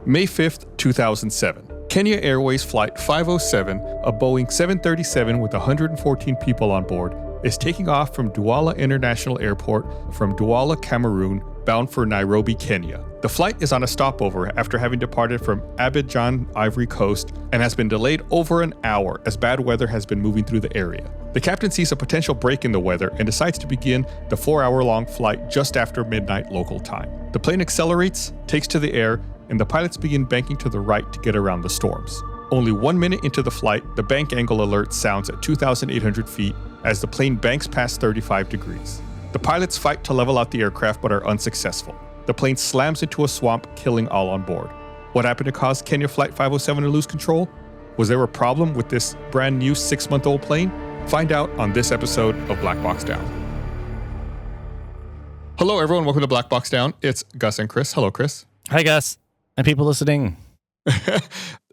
May 5th, 2007. Kenya Airways Flight 507, a Boeing 737 with 114 people on board, is taking off from Douala International Airport from Douala, Cameroon, bound for Nairobi, Kenya. The flight is on a stopover after having departed from Abidjan, Ivory Coast, and has been delayed over an hour as bad weather has been moving through the area. The captain sees a potential break in the weather and decides to begin the 4-hour-long flight just after midnight local time. The plane accelerates, takes to the air, and the pilots begin banking to the right to get around the storms. Only 1 minute into the flight, the bank angle alert sounds at 2,800 feet as the plane banks past 35 degrees. The pilots fight to level out the aircraft but are unsuccessful. The plane slams into a swamp, killing all on board. What happened to cause Kenya Flight 507 to lose control? Was there a problem with this brand new 6-month-old plane? Find out on this episode of Black Box Down. Hello everyone, welcome to Black Box Down. It's Gus and Chris. Hello, Chris. Hi, Gus. And people listening.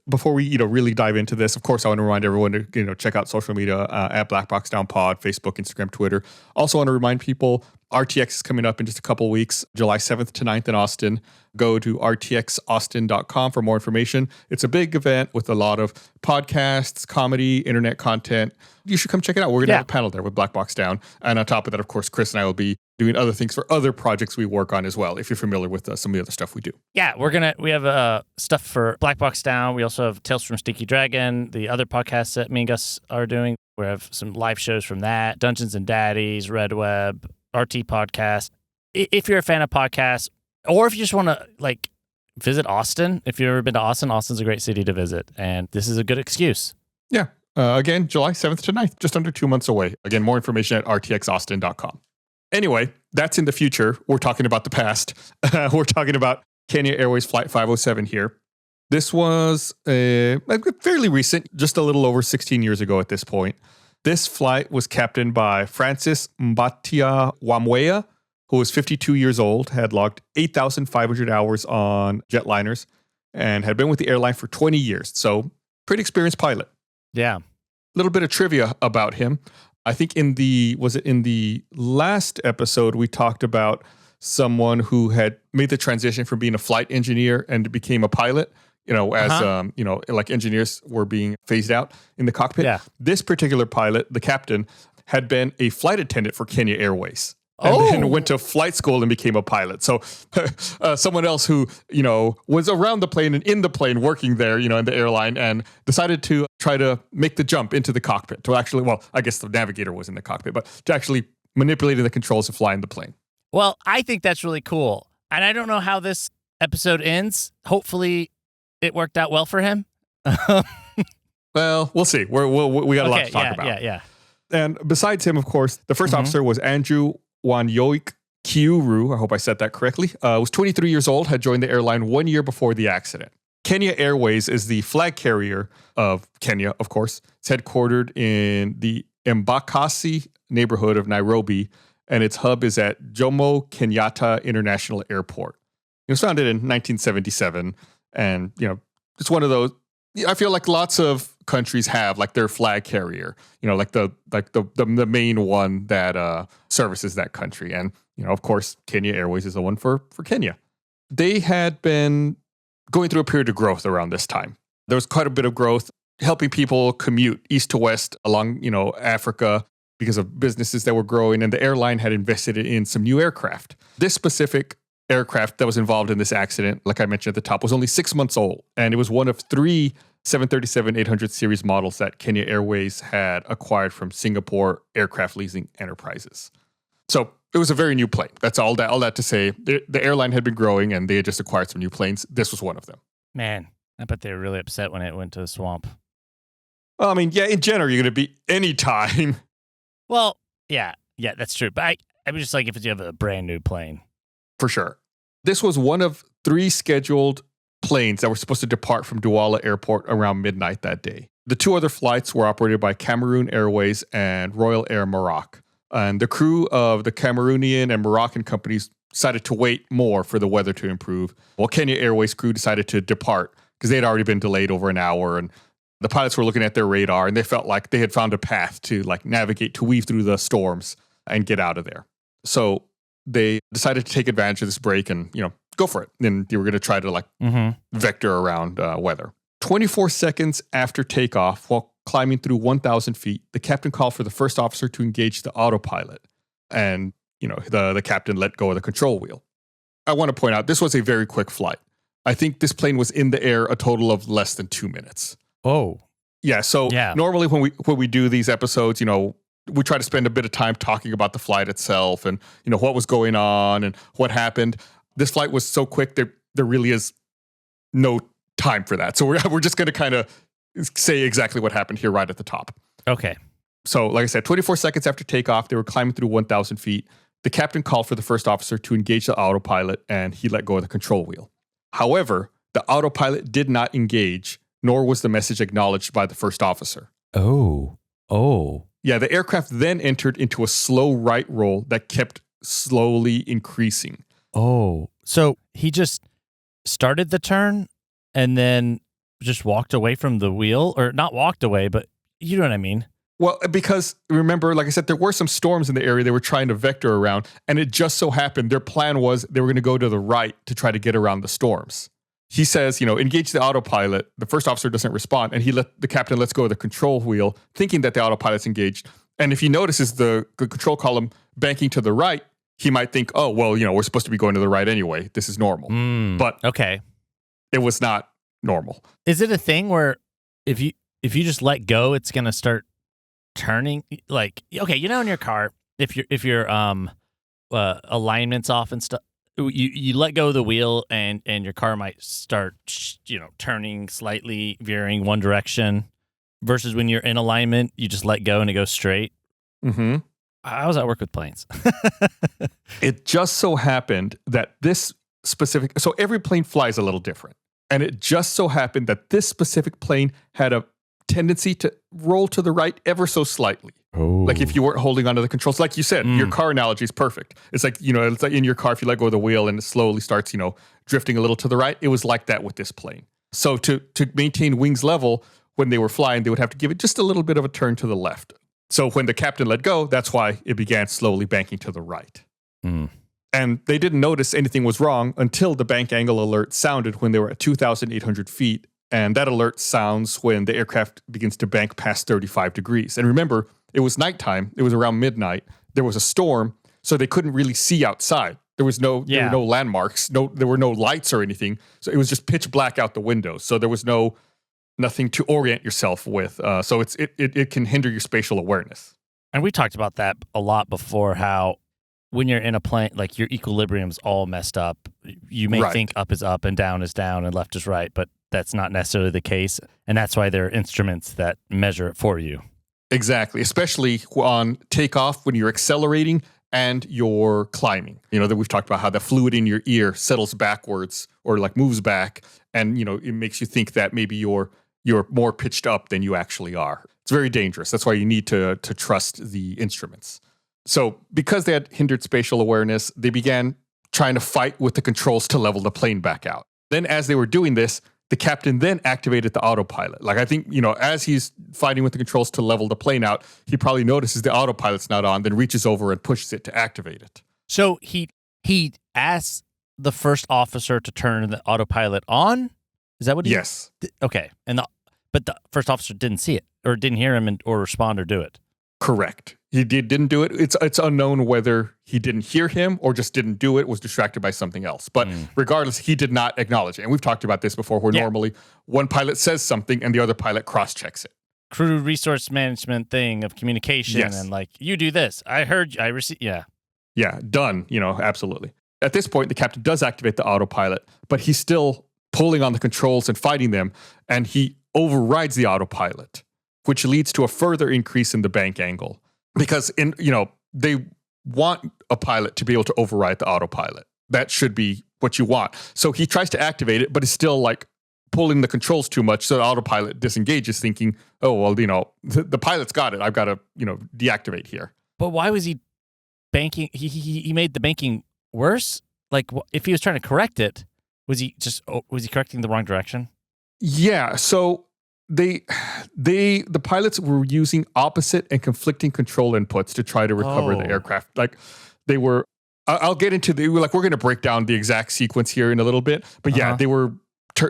Before we really dive into this, of course, I want to remind everyone to check out social media at Black Box Down Pod, Facebook, Instagram, Twitter. Also want to remind people RTX is coming up in just a couple of weeks, July 7th to 9th in Austin. Go to rtxaustin.com for more information. It's a big event with a lot of podcasts, comedy, internet content. You should come check it out. We're going to have a panel there with Black Box Down. And on top of that, of course, Chris and I will be doing other things for other projects we work on as well, if you're familiar with some of the other stuff we do. Yeah, we have stuff for Black Box Down. We also have Tales from Stinky Dragon, the other podcasts that me and Gus are doing. We have some live shows from that, Dungeons and Daddies, Red Web, RT Podcast. If you're a fan of podcasts, or if you just want to visit Austin, if you've ever been to Austin, Austin's a great city to visit, and this is a good excuse. Yeah. Again, July 7th to 9th, just under 2 months away. Again, more information at rtxaustin.com. Anyway, that's in the future. We're talking about the past. We're talking about Kenya Airways Flight 507 here. This was fairly recent, just a little over 16 years ago at this point. This flight was captained by Francis Mbatia Wamweya, who was 52 years old, had logged 8,500 hours on jetliners, and had been with the airline for 20 years. So, pretty experienced pilot. Yeah. A little bit of trivia about him. I think in the last episode, we talked about someone who had made the transition from being a flight engineer and became a pilot, as engineers were being phased out in the cockpit. Yeah. This particular pilot, the captain, had been a flight attendant for Kenya Airways. And then went to flight school and became a pilot. So someone else who, was around the plane and in the plane working there, in the airline, and decided to try to make the jump into the cockpit to actually, I guess the navigator was in the cockpit, but to actually manipulating the controls to fly in the plane. Well, I think that's really cool. And I don't know how this episode ends. Hopefully it worked out well for him. Well, we'll see. We got a lot to talk about. Yeah. And besides him, of course, the first officer was Andrew Wanyoik Kiuru, I hope I said that correctly, was 23 years old, had joined the airline 1 year before the accident. Kenya Airways is the flag carrier of Kenya, of course. It's headquartered in the Embakasi neighborhood of Nairobi, and its hub is at Jomo Kenyatta International Airport. It was founded in 1977, and, it's one of those, I feel like lots of countries have their flag carrier, the main one that services that country. And, of course, Kenya Airways is the one for Kenya. They had been going through a period of growth around this time. There was quite a bit of growth, helping people commute east to west along, Africa because of businesses that were growing. And the airline had invested in some new aircraft. This specific aircraft that was involved in this accident, like I mentioned at the top, was only 6 months old. And it was one of 3 737-800 series models that Kenya Airways had acquired from Singapore Aircraft Leasing Enterprises. So it was a very new plane. That's all that to say. The airline had been growing and they had just acquired some new planes. This was one of them. Man, I bet they were really upset when it went to the swamp. Well, I mean, yeah, in general, you're going to be any time. Well, yeah, that's true. But I was just like, if you have a brand new plane. For sure. This was one of 3 scheduled planes that were supposed to depart from Douala Airport around midnight that day. The 2 other flights were operated by Cameroon Airways and Royal Air Maroc. And the crew of the Cameroonian and Moroccan companies decided to wait more for the weather to improve, while Kenya Airways crew decided to depart because they had already been delayed over an hour. And the pilots were looking at their radar and they felt like they had found a path to navigate, to weave through the storms and get out of there. So they decided to take advantage of this break and, go for it. And you were going to try to vector around weather. 24 seconds after takeoff, while climbing through 1,000 feet, the captain called for the first officer to engage the autopilot. And, the captain let go of the control wheel. I want to point out, this was a very quick flight. I think this plane was in the air a total of less than 2 minutes. Oh. Yeah, so normally when we do these episodes, we try to spend a bit of time talking about the flight itself and, what was going on and what happened. This flight was so quick, there really is no time for that. So we're just going to kind of say exactly what happened here right at the top. Okay. So like I said, 24 seconds after takeoff, they were climbing through 1,000 feet. The captain called for the first officer to engage the autopilot, and he let go of the control wheel. However, the autopilot did not engage, nor was the message acknowledged by the first officer. Oh. Yeah, the aircraft then entered into a slow right roll that kept slowly increasing. Oh. So he just started the turn and then just walked away from the wheel, or not walked away, but you know what I mean? Well, because remember, like I said, there were some storms in the area they were trying to vector around, and it just so happened their plan was they were going to go to the right to try to get around the storms. He says, engage the autopilot. The first officer doesn't respond, and the captain lets go of the control wheel, thinking that the autopilot's engaged. And if he notices the control column banking to the right, he might think, oh, well, we're supposed to be going to the right anyway. This is normal. But okay, it was not normal. Is it a thing where if you just let go, it's going to start turning? Like, okay, in your car, if your alignment's off and stuff, you let go of the wheel and your car might start turning slightly, veering one direction, versus when you're in alignment, you just let go and it goes straight. Mm-hmm. How does that work with planes? It just so happened that this specific, so every plane flies a little different, and it just so happened that this specific plane had a tendency to roll to the right ever so slightly. Oh. Like if you weren't holding onto the controls. Like you said, your car analogy is perfect. It's like, it's like in your car, if you let go of the wheel and it slowly starts, drifting a little to the right. It was like that with this plane. So to maintain wings level, when they were flying, they would have to give it just a little bit of a turn to the left. So when the captain let go, that's why it began slowly banking to the right. And they didn't notice anything was wrong until the bank angle alert sounded when they were at 2,800 feet. And that alert sounds when the aircraft begins to bank past 35 degrees. And remember, it was nighttime. It was around midnight. There was a storm, so they couldn't really see outside. There were no landmarks. There were no lights or anything. So it was just pitch black out the windows. So there was nothing to orient yourself with. So it can hinder your spatial awareness. And we talked about that a lot before, how when you're in a plane, like your equilibrium's all messed up. You may think up is up and down is down and left is right, but that's not necessarily the case. And that's why there are instruments that measure it for you. Exactly, especially on takeoff when you're accelerating and you're climbing. That we've talked about how the fluid in your ear settles backwards or like moves back, and it makes you think that maybe you're more pitched up than you actually are. It's very dangerous. That's why you need to trust the instruments. So because they had hindered spatial awareness, they began trying to fight with the controls to level the plane back out. Then as they were doing this, the captain then activated the autopilot. Like I think, as he's fighting with the controls to level the plane out, he probably notices the autopilot's not on, then reaches over and pushes it to activate it. So he asked the first officer to turn the autopilot on? Is that what he Yes. Okay. But the first officer didn't see it or didn't hear him or respond or do it. Correct. He didn't do it. It's unknown whether he didn't hear him or just didn't do it, was distracted by something else. But regardless, he did not acknowledge it. And we've talked about this before, where normally one pilot says something and the other pilot cross-checks it. Crew resource management thing of communication and like, you do this. I heard you. I received. Yeah. Yeah, done. Absolutely. At this point, the captain does activate the autopilot, but he's still pulling on the controls and fighting them, and he overrides the autopilot, which leads to a further increase in the bank angle. Because they want a pilot to be able to override the autopilot. That should be what you want. So he tries to activate it, but it's still like pulling the controls too much. So the autopilot disengages, thinking, oh, well, the pilot's got it. I've got to, deactivate here. But why was he banking? He made the banking worse? Like, if he was trying to correct it, was he correcting the wrong direction? Yeah. So the pilots were using opposite and conflicting control inputs to try to recover the aircraft. Like they were I'll get into we're going to break down the exact sequence here in a little bit. But yeah, they were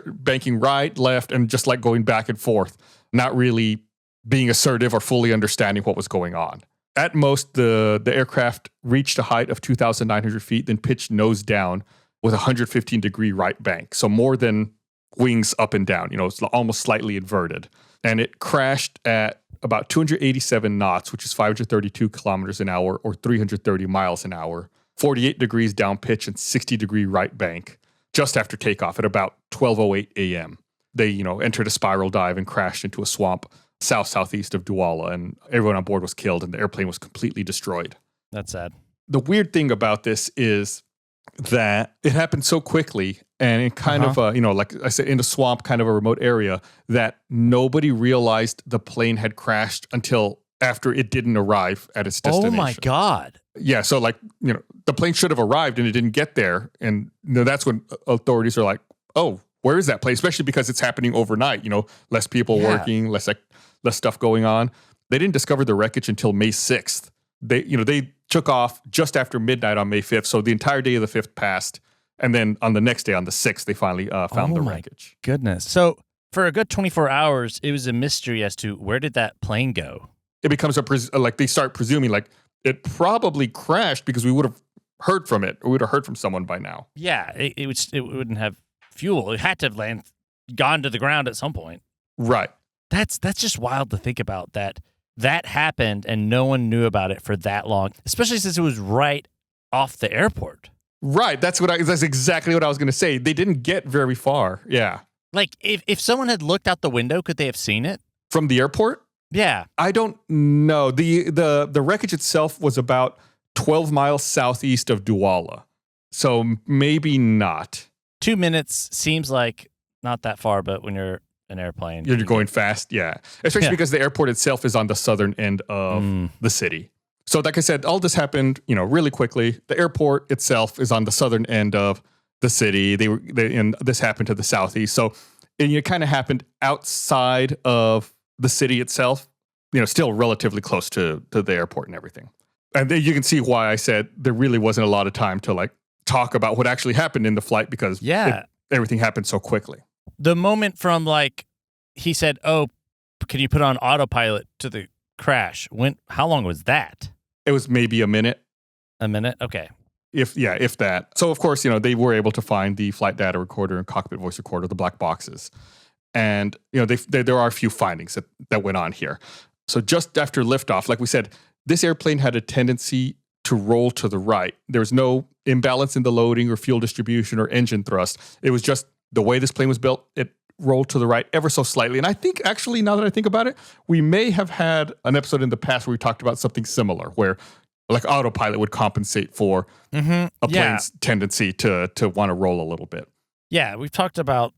banking right, left, and just like going back and forth, not really being assertive or fully understanding what was going on. At most, the aircraft reached a height of 2,900 feet, then pitched nose down with a 115-degree right bank. So more than wings up and down. It's almost slightly inverted. And it crashed at about 287 knots, which is 532 kilometers an hour or 330 miles an hour, 48 degrees down pitch and 60-degree right bank, just after takeoff at about 12:08 a.m. They, entered a spiral dive and crashed into a swamp southeast of Douala, and everyone on board was killed, and the airplane was completely destroyed. That's sad. The weird thing about this is that it happened so quickly, and it kind of, like I said, in a swamp, kind of a remote area, that nobody realized the plane had crashed until after it didn't arrive at its destination. Oh my God. Yeah, so the plane should have arrived and it didn't get there, and that's when authorities are like, "Oh, where is that plane?" Especially because it's happening overnight. Less people working, less stuff going on. They didn't discover the wreckage until May 6th. They took off just after midnight on May 5th, so the entire day of the 5th passed, and then on the next day, on the 6th, they finally found the wreckage. Goodness. So for a good 24 hours, it was a mystery as to where did that plane go? It becomes they start presuming it probably crashed because we would have heard from it, or we would have heard from someone by now. Yeah, it wouldn't have fuel. It had to have gone to the ground at some point. Right. That's just wild to think about that happened and no one knew about it for that long, especially since it was right off the airport. Right. That's exactly what I was going to say. They didn't get very far. Yeah. Like if someone had looked out the window, could they have seen it? From the airport? Yeah. I don't know. The wreckage itself was about 12 miles southeast of Douala. So maybe not. 2 minutes seems like not that far, but when you're an airplane. You're going fast, yeah. Especially because the airport itself is on the southern end of the city. So like I said, all this happened, really quickly. The airport itself is on the southern end of the city. And this happened to the southeast. So it kind of happened outside of the city itself, still relatively close to the airport and everything. And then you can see why I said there really wasn't a lot of time to talk about what actually happened in the flight because everything happened so quickly. The moment from he said, "Oh, can you put on autopilot?" to the crash. How long was that? It was maybe a minute. A minute? Okay. If that. So of course, they were able to find the flight data recorder and cockpit voice recorder, the black boxes. And, there are a few findings that went on here. So just after liftoff, like we said, this airplane had a tendency to roll to the right. There was no imbalance in the loading or fuel distribution or engine thrust. It was just the way this plane was built, it rolled to the right ever so slightly. And I think actually, now that I think about it, we may have had an episode in the past where we talked about something similar, where autopilot would compensate for a plane's tendency to want to roll a little bit. Yeah, we've talked about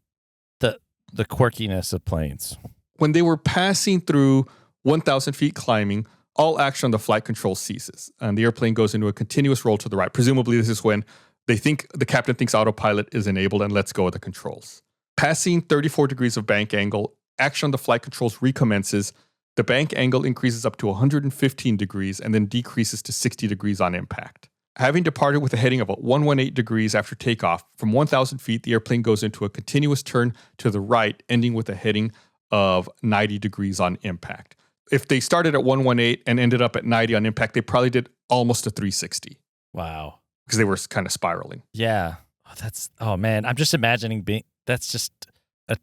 the quirkiness of planes. When they were passing through 1,000 feet climbing, all action on the flight control ceases, and the airplane goes into a continuous roll to the right. Presumably, this is when the captain thinks autopilot is enabled and lets go of the controls. Passing 34 degrees of bank angle, action on the flight controls recommences. The bank angle increases up to 115 degrees and then decreases to 60 degrees on impact. Having departed with a heading of 118 degrees after takeoff, from 1,000 feet, the airplane goes into a continuous turn to the right, ending with a heading of 90 degrees on impact. If they started at 118 and ended up at 90 on impact, they probably did almost a 360. Wow. Because they were kind of spiraling. Yeah. Oh man, I'm just imagining that's just a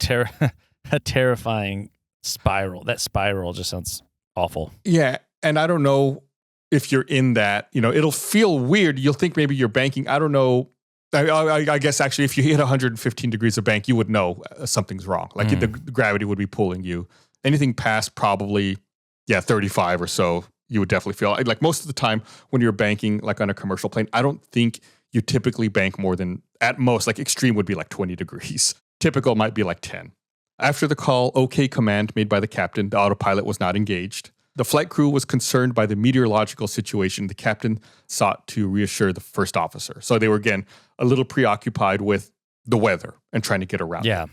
terrifying spiral. That spiral just sounds awful. Yeah, and I don't know if you're in that, it'll feel weird. You'll think maybe you're banking. I don't know. I guess actually if you hit 115 degrees of bank, you would know something's wrong. The gravity would be pulling you. Anything past probably, 35 or so, you would definitely feel like most of the time when you're banking on a commercial plane, I don't think you typically bank more than, at most, extreme would be 20 degrees. Typical might be 10. After the call, OK command made by the captain, the autopilot was not engaged. The flight crew was concerned by the meteorological situation. The captain sought to reassure the first officer. So they were, again, a little preoccupied with the weather and trying to get around it.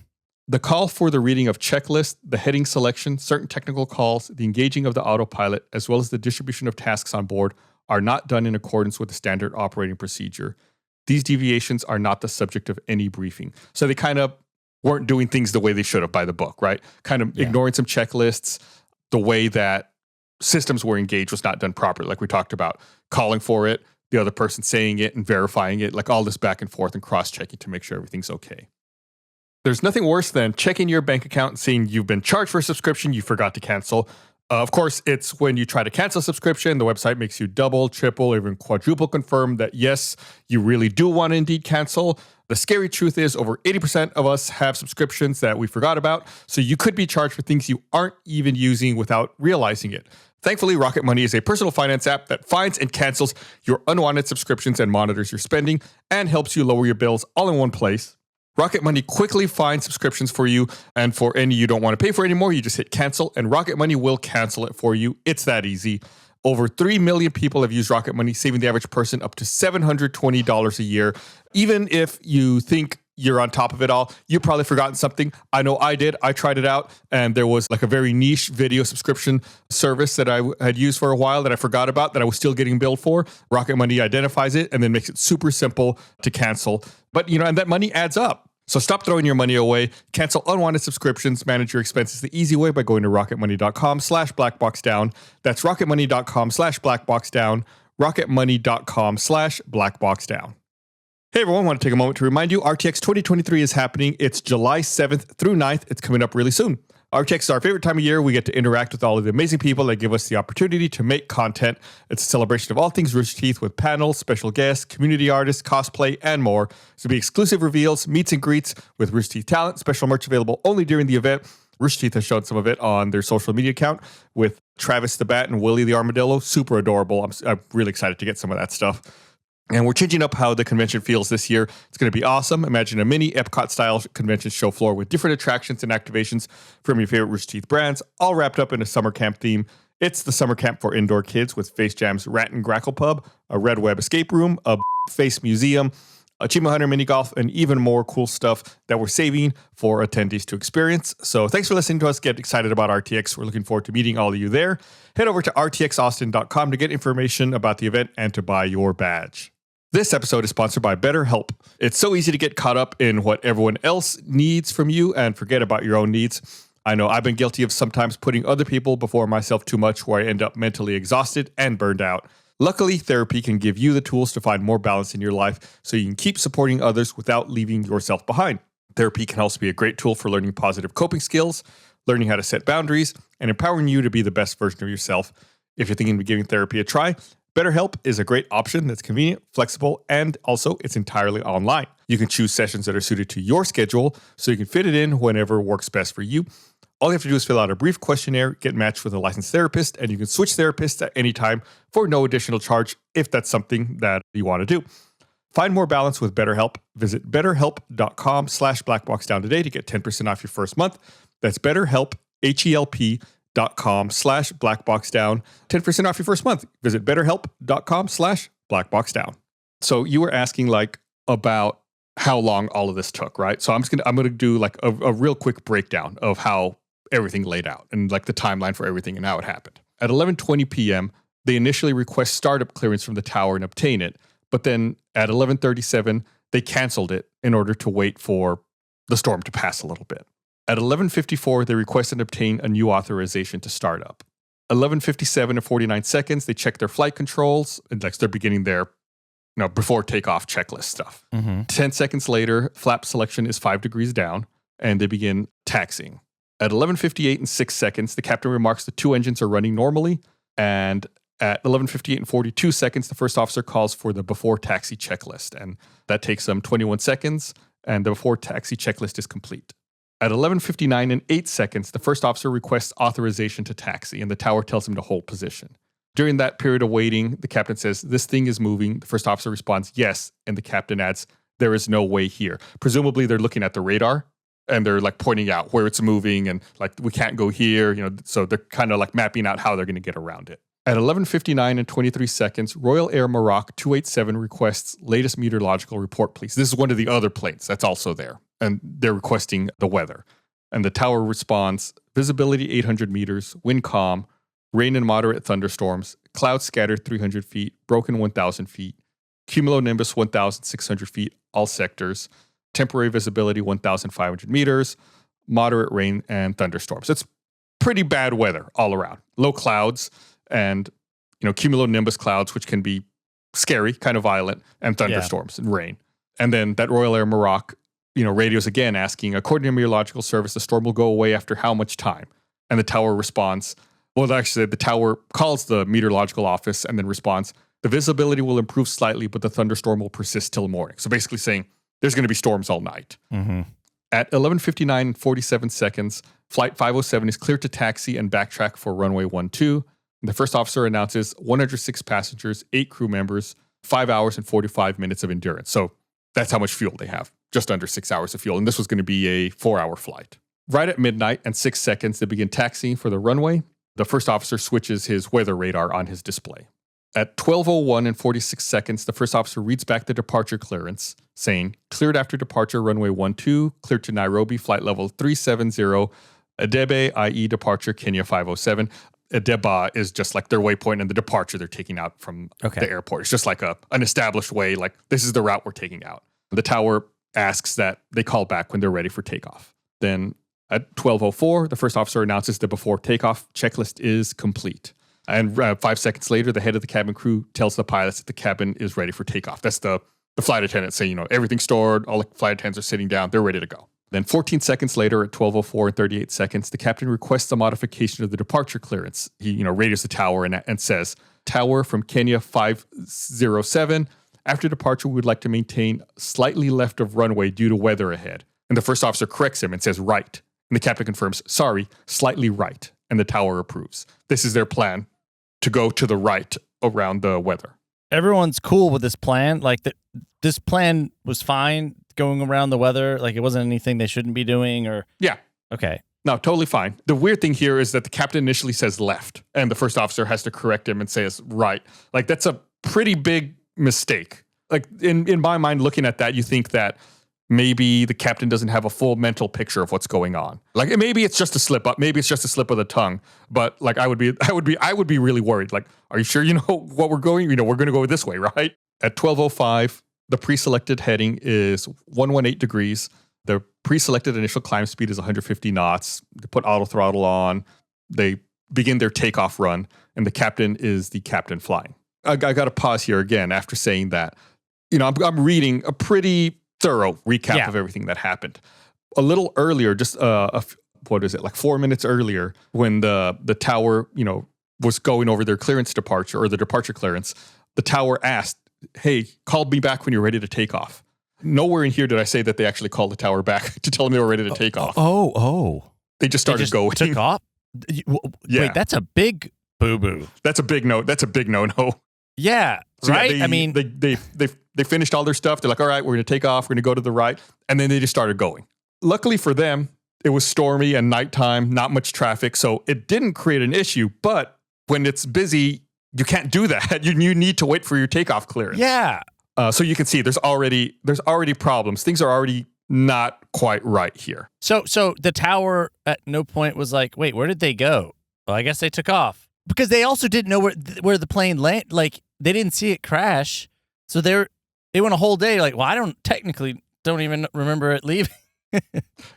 The call for the reading of checklists, the heading selection, certain technical calls, the engaging of the autopilot, as well as the distribution of tasks on board are not done in accordance with the standard operating procedure. These deviations are not the subject of any briefing. So they kind of weren't doing things the way they should have by the book, right? Kind of ignoring some checklists. The way that systems were engaged was not done properly, like we talked about. Calling for it, the other person saying it and verifying it, like all this back and forth and cross-checking to make sure everything's okay. There's nothing worse than checking your bank account and seeing you've been charged for a subscription you forgot to cancel. Of course, it's when you try to cancel a subscription, the website makes you double, triple, or even quadruple confirm that, yes, you really do want to indeed cancel. The scary truth is over 80% of us have subscriptions that we forgot about, so you could be charged for things you aren't even using without realizing it. Thankfully, Rocket Money is a personal finance app that finds and cancels your unwanted subscriptions and monitors your spending and helps you lower your bills all in one place. Rocket Money quickly finds subscriptions for you, and for any you don't want to pay for anymore, you just hit cancel, and Rocket Money will cancel it for you. It's that easy. Over 3 million people have used Rocket Money, saving the average person up to $720 a year. Even if you think you're on top of it all, you've probably forgotten something. I know I did. I tried it out, and there was like a very niche video subscription service that I had used for a while that I forgot about that I was still getting billed for. Rocket Money identifies it and then makes it super simple to cancel. But, and that money adds up. So stop throwing your money away. Cancel unwanted subscriptions. Manage your expenses the easy way by going to rocketmoney.com/blackboxdown. That's rocketmoney.com/blackboxdown. rocketmoney.com/blackboxdown. Hey everyone, I want to take a moment to remind you, RTX 2023 is happening. It's July 7th through 9th. It's coming up really soon. RTX is our favorite time of year. We get to interact with all of the amazing people that give us the opportunity to make content. It's a celebration of all things Rooster Teeth with panels, special guests, community artists, cosplay, and more. So be exclusive reveals, meets and greets with Rooster Teeth talent, special merch available only during the event. Rooster Teeth has shown some of it on their social media account with Travis the Bat and Willie the Armadillo. Super adorable. I'm really excited to get some of that stuff. And we're changing up how the convention feels this year. It's going to be awesome. Imagine a mini Epcot-style convention show floor with different attractions and activations from your favorite Rooster Teeth brands, all wrapped up in a summer camp theme. It's the summer camp for indoor kids with Face Jam's Rat and Grackle Pub, a Red Web escape room, a Face Museum, Achievement Hunter mini golf, and even more cool stuff that we're saving for attendees to experience. So thanks for listening to us get excited about RTX. We're looking forward to meeting all of you there. Head over to rtxaustin.com to get information about the event and to buy your badge. This episode is sponsored by BetterHelp. It's so easy to get caught up in what everyone else needs from you and forget about your own needs. I know I've been guilty of sometimes putting other people before myself too much, where I end up mentally exhausted and burned out. Luckily, therapy can give you the tools to find more balance in your life so you can keep supporting others without leaving yourself behind. Therapy can also be a great tool for learning positive coping skills, learning how to set boundaries, and empowering you to be the best version of yourself. If you're thinking of giving therapy a try, BetterHelp is a great option that's convenient, flexible, and also it's entirely online. You can choose sessions that are suited to your schedule so you can fit it in whenever works best for you. All you have to do is fill out a brief questionnaire, get matched with a licensed therapist, and you can switch therapists at any time for no additional charge if that's something that you want to do. Find more balance with BetterHelp. Visit betterhelp.com/blackboxdown today to get 10% off your first month. That's BetterHelp, HELP.com/blackboxdown. 10% off your first month. Visit betterhelp.com/blackboxdown. So you were asking about how long all of this took, right? So I'm gonna do a real quick breakdown of how everything laid out and the timeline for everything and how it happened. At 11:20 p.m., they initially request startup clearance from the tower and obtain it, but then at 11:37 they canceled it in order to wait for the storm to pass a little bit. At 11:54, they request and obtain a new authorization to start up. 11:57 and 49 seconds, they check their flight controls, and they're beginning their before takeoff checklist stuff. 10 seconds later, flap selection is 5 degrees down, and they begin taxiing. At 11:58 and 6 seconds, the captain remarks the 2 engines are running normally, and at 11:58 and 42 seconds, the first officer calls for the before taxi checklist, and that takes them 21 seconds, and the before taxi checklist is complete. At 11:59 and 8 seconds, the first officer requests authorization to taxi, and the tower tells him to hold position. During that period of waiting, the captain says, "This thing is moving." The first officer responds, "Yes," and the captain adds, "There is no way here." Presumably, they're looking at the radar, and they're pointing out where it's moving, and we can't go here, so they're kind of mapping out how they're going to get around it. At 11:59 and 23 seconds, Royal Air Maroc 287 requests latest meteorological report, please. This is one of the other planes that's also there, and they're requesting the weather. And the tower responds, visibility 800 meters, wind calm, rain and moderate thunderstorms, cloud scattered 300 feet, broken 1,000 feet, cumulonimbus 1,600 feet, all sectors, temporary visibility 1,500 meters, moderate rain and thunderstorms. It's pretty bad weather all around. Low clouds and cumulonimbus clouds, which can be scary, kind of violent, and thunderstorms and rain. And then that Royal Air Maroc, radios again asking, according to Meteorological Service, the storm will go away after how much time? And the tower responds, well, actually, the tower calls the meteorological office and then responds, the visibility will improve slightly, but the thunderstorm will persist till morning. So basically saying there's going to be storms all night. Mm-hmm. At 11:59 and 47 seconds, Flight 507 is cleared to taxi and backtrack for runway 12. The first officer announces 106 passengers, 8 crew members, 5 hours and 45 minutes of endurance. So that's how much fuel they have, just under 6 hours of fuel. And this was going to be a 4-hour flight. Right at midnight and 6 seconds, they begin taxiing for the runway. The first officer switches his weather radar on his display. At 12:01 and 46 seconds, the first officer reads back the departure clearance, saying, cleared after departure, runway 12, cleared to Nairobi, flight level 370, Edebe, i.e. departure, Kenya 507. Edeba is just like their waypoint and the departure they're taking out from the airport. It's just like an established way, like this is the route we're taking out. The tower asks that they call back when they're ready for takeoff. Then at 12:04, the first officer announces the before takeoff checklist is complete. And 5 seconds later, the head of the cabin crew tells the pilots that the cabin is ready for takeoff. That's the flight attendant saying, everything's stored, all the flight attendants are sitting down, they're ready to go. Then 14 seconds later, at 12:04 and 38 seconds, the captain requests a modification of the departure clearance. He, radios the tower and says, tower from Kenya 507, after departure, we would like to maintain slightly left of runway due to weather ahead. And the first officer corrects him and says, right. And the captain confirms, sorry, slightly right. And the tower approves. This is their plan, to go to the right around the weather. Everyone's cool with this plan. Like, this plan was fine going around the weather. Like, it wasn't anything they shouldn't be doing or... Yeah. Okay. No, totally fine. The weird thing here is that the captain initially says left, and the first officer has to correct him and says right. Like, that's a pretty big mistake. Like, in my mind, looking at that, you think that maybe the captain doesn't have a full mental picture of what's going on. Like, maybe it's just a slip up. Maybe it's just a slip of the tongue. But like, I would be really worried. Like, are you sure you know what we're going? We're going to go this way, right? At 12:05, the pre-selected heading is 118 degrees. The pre-selected initial climb speed is 150 knots. They put auto throttle on. They begin their takeoff run, and the captain is the captain flying. I got to pause here again after saying that. I'm reading a pretty thorough recap of everything that happened. A little earlier, just 4 minutes earlier, when the tower, was going over their clearance departure or the departure clearance, the tower asked, hey, call me back when you're ready to take off. Nowhere in here did I say that they actually called the tower back to tell them they were ready to take off. They just started going. Took off? Yeah. Wait, that's a big boo-boo. That's a big no. That's a big no-no. Yeah, so right? They finished all their stuff. They're like, all right, we're going to take off. We're going to go to the right. And then they just started going. Luckily for them, it was stormy and nighttime, not much traffic. So it didn't create an issue. But when it's busy, you can't do that. You need to wait for your takeoff clearance. Yeah. So you can see there's already problems. Things are already not quite right here. So the tower at no point was like, wait, where did they go? Well, I guess they took off. Because they also didn't know where the plane landed. Like, they didn't see it crash. So they went a whole day like, well, I don't even remember it leaving.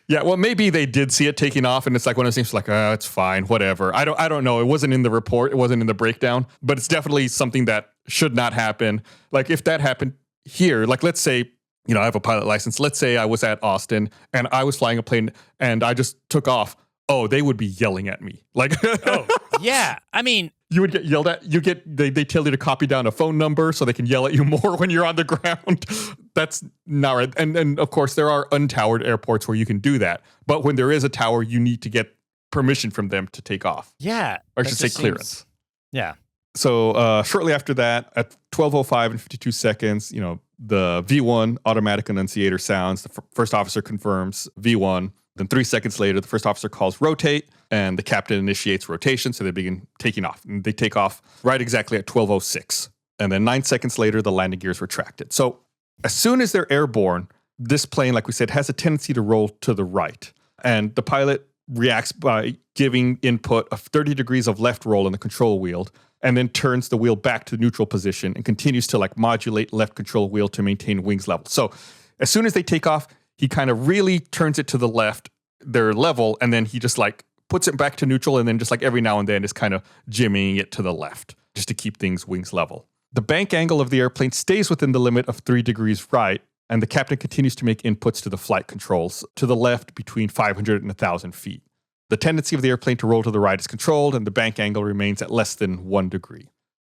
Yeah, well, maybe they did see it taking off, and it's like one of those things like, it's fine, whatever. I don't know. It wasn't in the report. It wasn't in the breakdown, but it's definitely something that should not happen. Like, if that happened here, like, let's say, I have a pilot license. Let's say I was at Austin and I was flying a plane and I just took off. Oh, they would be yelling at me. Like, oh, yeah. I mean, you would get yelled at. They tell you to copy down a phone number so they can yell at you more when you're on the ground. That's not right. And of course, there are untowered airports where you can do that. But when there is a tower, you need to get permission from them to take off. Yeah. Or I should say clearance. Yeah. So shortly after that, at 12:05 and 52 seconds, the V1 automatic annunciator sounds. The first officer confirms V1. Then 3 seconds later, the first officer calls rotate, and the captain initiates rotation, so they begin taking off. And they take off right exactly at 12:06. And then 9 seconds later, the landing gear is retracted. So as soon as they're airborne, this plane, like we said, has a tendency to roll to the right. And the pilot reacts by giving input of 30 degrees of left roll in the control wheel. and then turns the wheel back to neutral position and continues to like modulate left control wheel to maintain wings level. So as soon as they take off, he kind of really turns it to the left, they're level, and then he just like puts it back to neutral, and then just like every now and then is kind of jimmying it to the left just to keep things wings level. The bank angle of the airplane stays within the limit of 3 degrees right, and the captain continues to make inputs to the flight controls to the left between 500 and 1,000 feet. The tendency of the airplane to roll to the right is controlled, and the bank angle remains at less than 1 degree.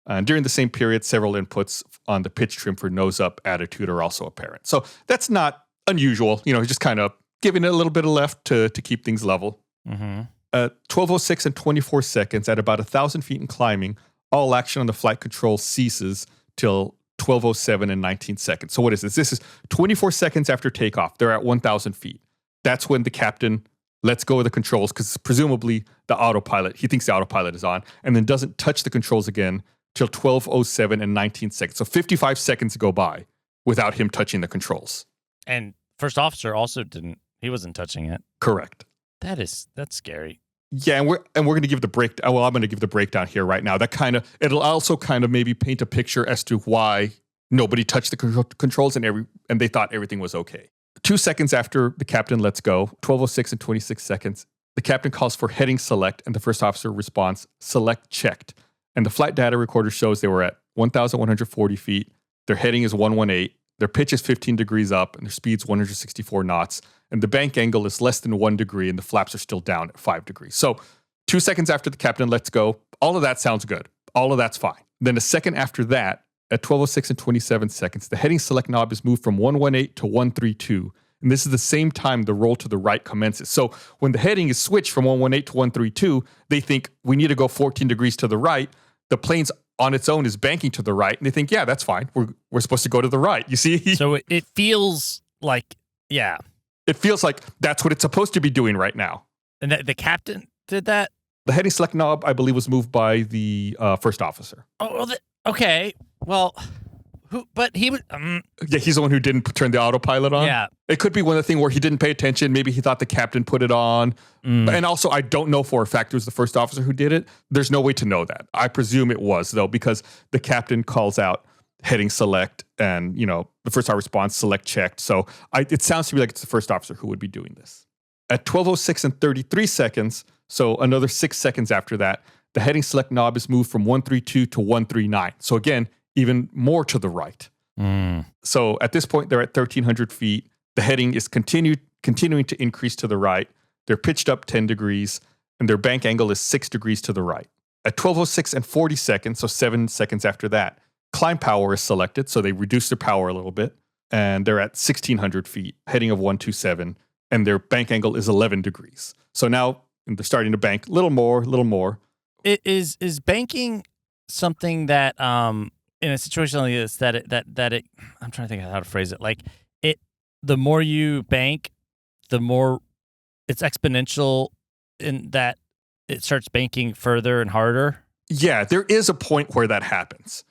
And during the same period, several inputs on the pitch trim for nose-up attitude are also apparent. So that's not unusual. You know, just kind of giving it a little bit of left to keep things level. Mm-hmm. At 12:06 and 24 seconds, at about 1,000 feet and climbing, all action on the flight control ceases till 12:07 and 19 seconds. So what is this? This is 24 seconds after takeoff. They're at 1,000 feet. That's when the captain lets go of the controls, because presumably the autopilot, he thinks the autopilot is on, and then doesn't touch the controls again till 12:07 and 19 seconds. So 55 seconds go by without him touching the controls. And first officer also he wasn't touching it. Correct. That's scary. Yeah, and we're going to give the breakdown. Well, I'm going to give the breakdown here right now. It'll also kind of maybe paint a picture as to why nobody touched the controls and they thought everything was okay. 2 seconds after the captain lets go, 12:06 and 26 seconds, the captain calls for heading select, and the first officer responds, select checked. And the flight data recorder shows they were at 1,140 feet. Their heading is 118. Their pitch is 15 degrees up, and their speed's 164 knots. And the bank angle is less than 1 degree, and the flaps are still down at 5 degrees. So 2 seconds after the captain lets go, all of that sounds good. All of that's fine. Then a second after that, at 12:06 and 27 seconds, the heading select knob is moved from 118 to 132. And this is the same time the roll to the right commences. So when the heading is switched from 118 to 132, they think we need to go 14 degrees to the right. The plane's on its own is banking to the right, and they think, yeah, that's fine. We're supposed to go to the right. You see? So it feels like, yeah. It feels like that's what it's supposed to be doing right now. And the captain did that? The heading select knob, I believe, was moved by the first officer. Oh, well, okay. Well, but he was... Yeah, he's the one who didn't turn the autopilot on. Yeah. It could be one of the things where he didn't pay attention. Maybe he thought the captain put it on. And also, I don't know for a fact it was the first officer who did it. There's no way to know that. I presume it was, though, because the captain calls out heading select, and, you know, the first response, select checked. So it sounds to me like it's the first officer who would be doing this. At 12:06 and 33 seconds, so another 6 seconds after that, the heading select knob is moved from 132 to 139. So again, even more to the right. So at this point, they're at 1,300 feet. The heading is continuing to increase to the right. They're pitched up 10 degrees, and their bank angle is 6 degrees to the right. At 12:06 and 40 seconds, so 7 seconds after that, climb power is selected, so they reduce their power a little bit, and they're at 1,600 feet, heading of 127, and their bank angle is 11 degrees. So now they're starting to bank a little more. Is banking something that in a situation like this that it I'm trying to think of how to phrase it. Like the more you bank, the more it's exponential in that it starts banking further and harder. Yeah, there is a point where that happens.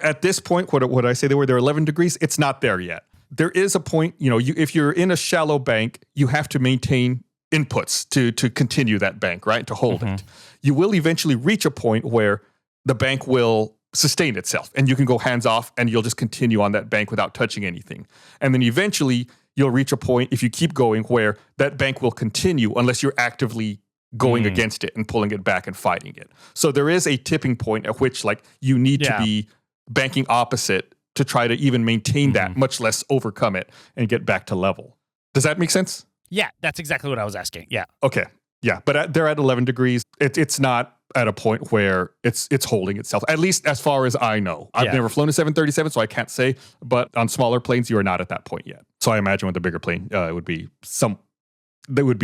At this point, what I say they're 11 degrees, it's not there yet. There is a point, you know, if you're in a shallow bank, you have to maintain inputs to continue that bank, right? To hold it. You will eventually reach a point where the bank will sustain itself, and you can go hands off, and you'll just continue on that bank without touching anything. And then eventually you'll reach a point, if you keep going, where that bank will continue unless you're actively going against it and pulling it back and fighting it. So there is a tipping point at which, like, you need to be banking opposite to try to even maintain that, much less overcome it and get back to level. Does that make sense? Yeah, that's exactly what I was asking. Yeah. Okay. Yeah, but they're at 11 degrees. It's not at a point where it's holding itself, at least as far as I know. I've never flown a 737, so I can't say, but on smaller planes, you are not at that point yet. So I imagine with the bigger plane, it would be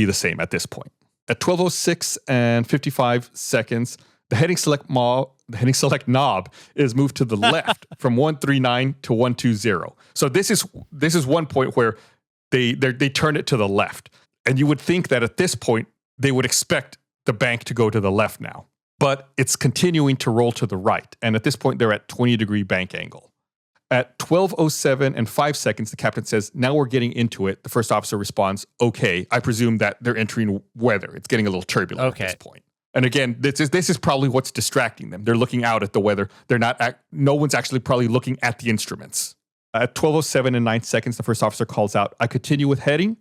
the same at this point. At 12:06 and 55 seconds, the heading select knob is moved to the left from 139 to 120. So this is one point where they turn it to the left. And you would think that at this point, they would expect the bank to go to the left now. But it's continuing to roll to the right. And at this point, they're at 20-degree bank angle. At 12:07 and 5 seconds, the captain says, now we're getting into it. The first officer responds, okay. I presume that they're entering weather. It's getting a little turbulent at this point. And again, this is probably what's distracting them. They're looking out at the weather. No one's actually probably looking at the instruments. At 12:07 and 9 seconds, the first officer calls out, "I continue with heading,"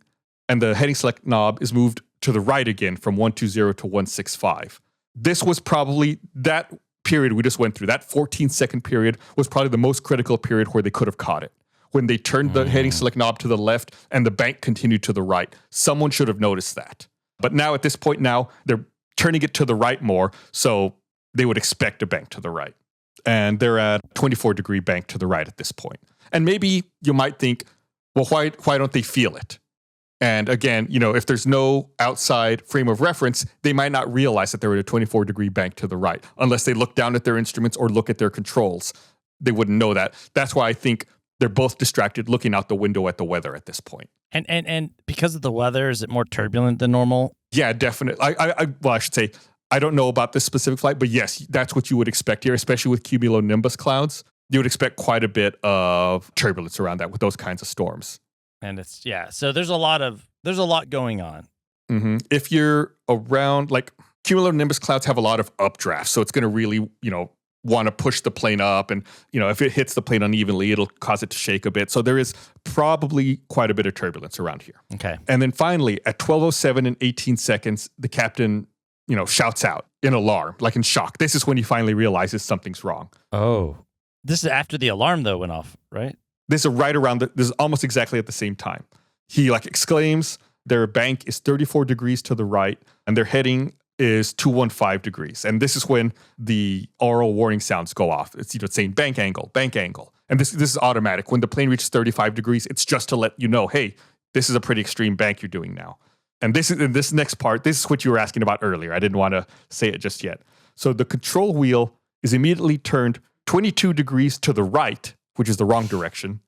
and the heading select knob is moved to the right again from 120 to 165. This was probably that period we just went through. That 14-second period was probably the most critical period where they could have caught it. When they turned the heading select knob to the left and the bank continued to the right, someone should have noticed that. But now at this point they're turning it to the right more, so they would expect a bank to the right. And they're at 24-degree bank to the right at this point. And maybe you might think, well, why don't they feel it? And again, if there's no outside frame of reference, they might not realize that they're at a 24-degree bank to the right. Unless they look down at their instruments or look at their controls, they wouldn't know that. That's why I think they're both distracted looking out the window at the weather at this point. And because of the weather, is it more turbulent than normal? Yeah, definitely. I should say, I don't know about this specific flight, but yes, that's what you would expect here, especially with cumulonimbus clouds. You would expect quite a bit of turbulence around that with those kinds of storms. And so there's a lot going on. Mm-hmm. If you're around, like cumulonimbus clouds have a lot of updrafts, so it's going to really, want to push the plane up, and if it hits the plane unevenly, it'll cause it to shake a bit. So there is probably quite a bit of turbulence around here. Okay. And then finally, at 12:07 and 18 seconds, the captain, shouts out in alarm, like in shock. This is when he finally realizes something's wrong. Oh, this is after the alarm though went off, right? This is right around this is almost exactly at the same time. He exclaims their bank is 34 degrees to the right, and their heading is 215 degrees. And this is when the aural warning sounds go off. It's saying bank angle. And this is automatic. When the plane reaches 35 degrees, it's just to let you know, hey, this is a pretty extreme bank you're doing now. And this next part, this is what you were asking about earlier. I didn't want to say it just yet. So the control wheel is immediately turned 22 degrees to the right, which is the wrong direction,